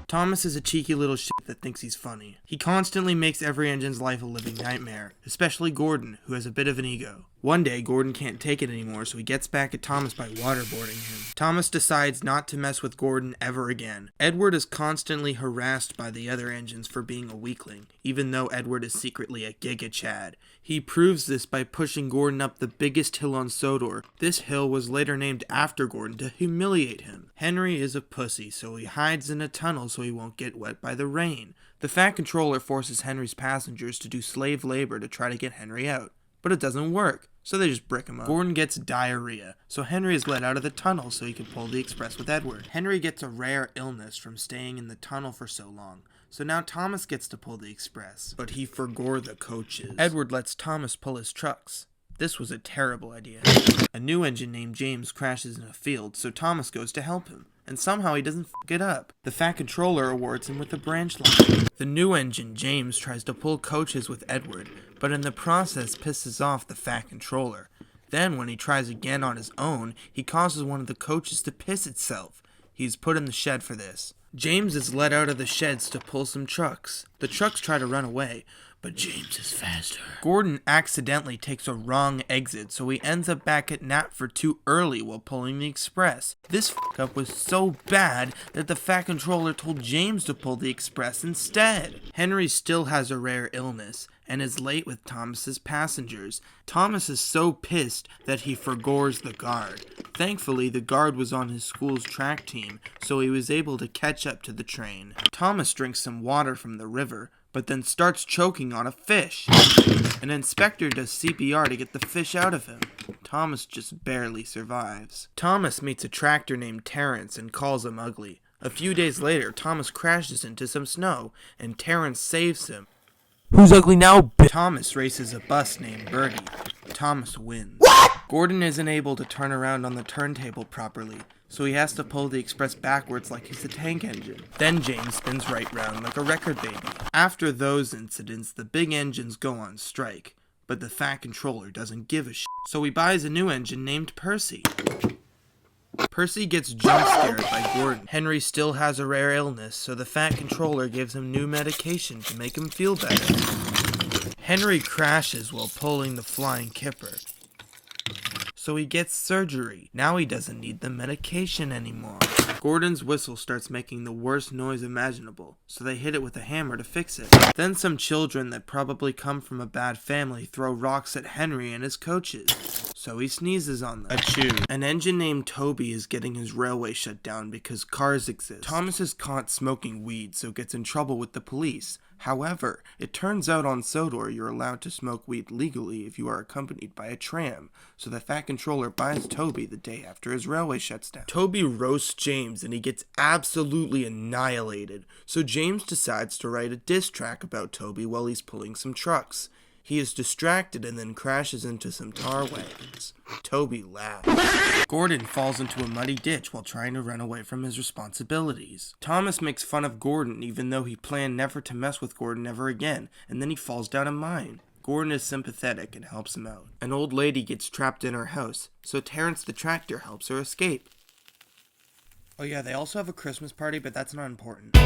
Thomas is a cheeky little shit that thinks he's funny. He constantly makes every engine's life a living nightmare, especially Gordon, who has a bit of an ego. One day, Gordon can't take it anymore, so he gets back at Thomas by waterboarding him. Thomas decides not to mess with Gordon ever again. Edward is constantly harassed by the other engines for being a weakling, even though Edward is secretly a Giga Chad. He proves this by pushing Gordon up the biggest hill on Sodor. This hill was later named after Gordon to humiliate him. Henry is a pussy, so he hides in a tunnel so he won't get wet by the rain. The Fat Controller forces Henry's passengers to do slave labor to try to get Henry out. But it doesn't work, so they just brick him up. Gordon gets diarrhea, so Henry is let out of the tunnel so he can pull the express with Edward. Henry gets a rare illness from staying in the tunnel for so long, so now Thomas gets to pull the express, but he forgore the coaches. Edward lets Thomas pull his trucks. This was a terrible idea. A new engine named James crashes in a field, so Thomas goes to help him, and somehow he doesn't f*** it up. The Fat Controller awards him with a branch line. The new engine, James, tries to pull coaches with Edward, but in the process pisses off the Fat Controller. Then, when he tries again on his own, he causes one of the coaches to piss itself. He's put in the shed for this. James is let out of the sheds to pull some trucks. The trucks try to run away, but James is faster. Gordon accidentally takes a wrong exit, so he ends up back at Knapford too early while pulling the express. This f*** up was so bad that the Fat Controller told James to pull the express instead. Henry still has a rare illness and is late with Thomas's passengers. Thomas is so pissed that he forgores the guard. Thankfully, the guard was on his school's track team, so he was able to catch up to the train. Thomas drinks some water from the river, but then starts choking on a fish. An inspector does CPR to get the fish out of him. Thomas just barely survives. Thomas meets a tractor named Terrence and calls him ugly. A few days later, Thomas crashes into some snow, and Terrence saves him. Who's ugly now, Thomas races a bus named Bergie. Thomas wins. What? Gordon isn't able to turn around on the turntable properly, so he has to pull the express backwards like he's a tank engine. Then James spins right round like a record baby. After those incidents, the big engines go on strike, but the Fat Controller doesn't give a shit, so he buys a new engine named Percy. Percy gets jump scared by Gordon. Henry still has a rare illness, so the Fat Controller gives him new medication to make him feel better. Henry crashes while pulling the flying kipper, so he gets surgery. Now he doesn't need the medication anymore. Gordon's whistle starts making the worst noise imaginable, so they hit it with a hammer to fix it. Then some children that probably come from a bad family throw rocks at Henry and his coaches, so he sneezes on them. Achoo. An engine named Toby is getting his railway shut down because cars exist. Thomas is caught smoking weed, so gets in trouble with the police. However, it turns out on Sodor you're allowed to smoke weed legally if you are accompanied by a tram, so the Fat Controller buys Toby the day after his railway shuts down. Toby roasts James and he gets absolutely annihilated, so James decides to write a diss track about Toby while he's pulling some trucks. He is distracted and then crashes into some tar wagons. Toby laughs. Gordon falls into a muddy ditch while trying to run away from his responsibilities. Thomas makes fun of Gordon even though he planned never to mess with Gordon ever again, and then he falls down a mine. Gordon is sympathetic and helps him out. An old lady gets trapped in her house, so Terrence the tractor helps her escape. Oh yeah, they also have a Christmas party, but that's not important.